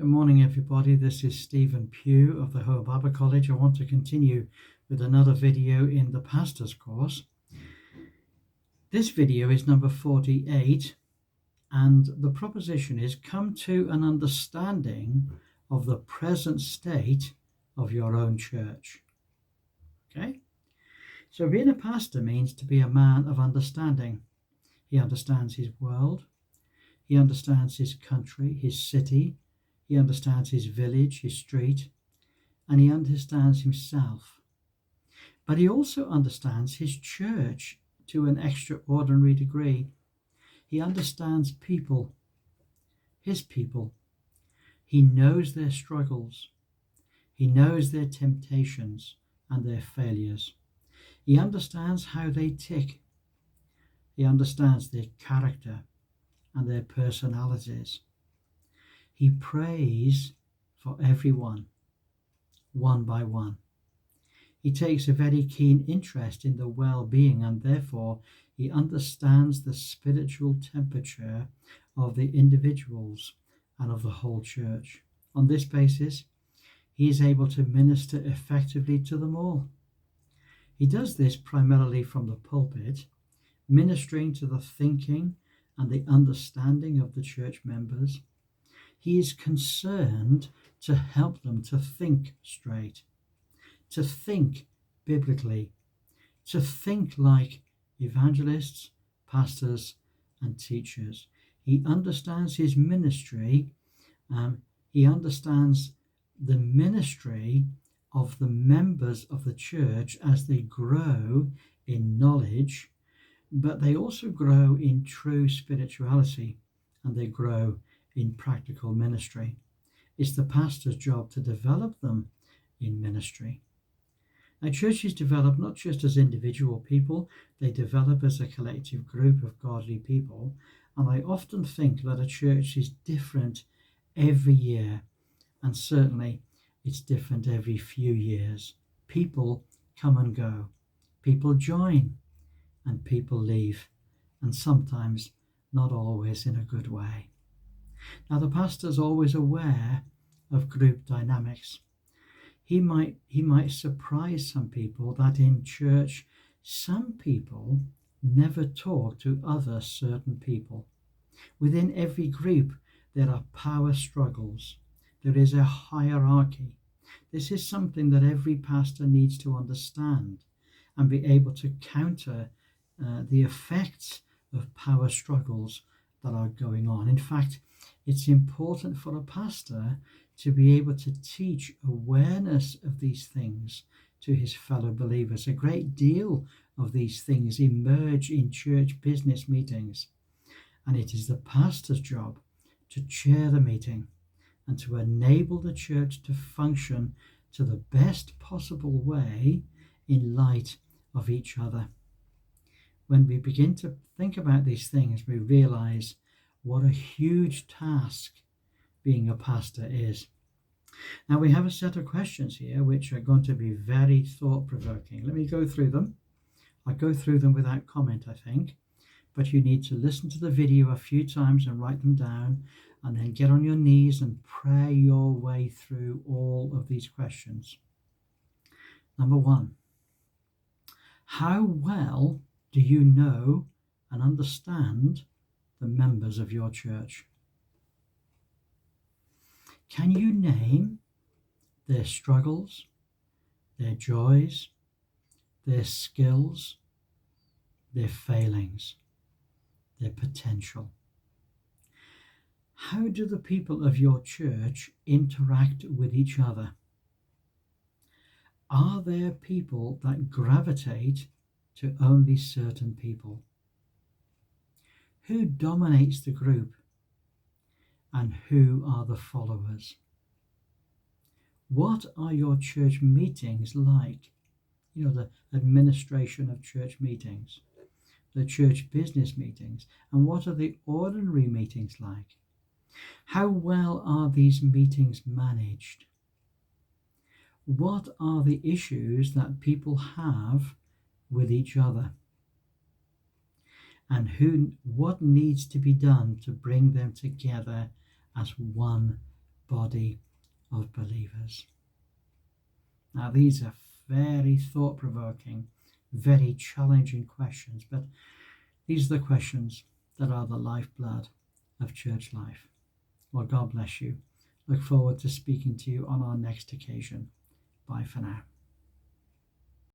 Good morning, everybody. This is Stephen Pugh of the Hope Bible College. I want to continue with another video in the Pastors Course. This video is number 48, and the proposition is come to an understanding of the present state of your own church. Okay? So being a pastor means to be a man of understanding. He understands his world. He understands his country, his city. He understands his village, his street, and he understands himself. But he also understands his church to an extraordinary degree. He understands people, his people. He knows their struggles. He knows their temptations and their failures. He understands how they tick. He understands their character and their personalities. He prays for everyone, one by one. He takes a very keen interest in the well-being, and therefore he understands the spiritual temperature of the individuals and of the whole church. On this basis, he is able to minister effectively to them all. He does this primarily from the pulpit, ministering to the thinking and the understanding of the church members. He is concerned to help them to think straight, to think biblically, to think like evangelists, pastors, and teachers. He understands his ministry. He understands the ministry of the members of the church as they grow in knowledge, but they also grow in true spirituality, and they grow in practical ministry. It's the pastor's job to develop them in ministry. Now, churches develop not just as individual people, they develop as a collective group of godly people. And I often think that a church is different every year, and certainly it's different every few years. People come and go, people join, and people leave, and sometimes not always in a good way. Now, the pastor's always aware of group dynamics. He might surprise some people that in church, some people never talk to other certain people. Within every group, there are power struggles. There is a hierarchy. This is something that every pastor needs to understand and be able to counter the effects of power struggles that are going on. In fact, it's important for a pastor to be able to teach awareness of these things to his fellow believers. A great deal of these things emerge in church business meetings, and it is the pastor's job to chair the meeting and to enable the church to function to the best possible way in light of each other. When we begin to think about these things, we realize what a huge task being a pastor is. Now, we have a set of questions here which are going to be very thought-provoking. Let me go through them. I'll go through them without comment, I think, but you need to listen to the video a few times and write them down, and then get on your knees and pray your way through all of these questions. Number 1, how well do you know and understand the members of your church? Can you name their struggles, their joys, their skills, their failings, their potential? How do the people of your church interact with each other? Are there people that gravitate to only certain people? Who dominates the group, and who are the followers? What are your church meetings like? The administration of church meetings, the church business meetings, and what are the ordinary meetings like? How well are these meetings managed? What are the issues that people have with each other? And what needs to be done to bring them together as one body of believers? Now, these are very thought-provoking, very challenging questions, but these are the questions that are the lifeblood of church life. Well, God bless you. Look forward to speaking to you on our next occasion. Bye for now.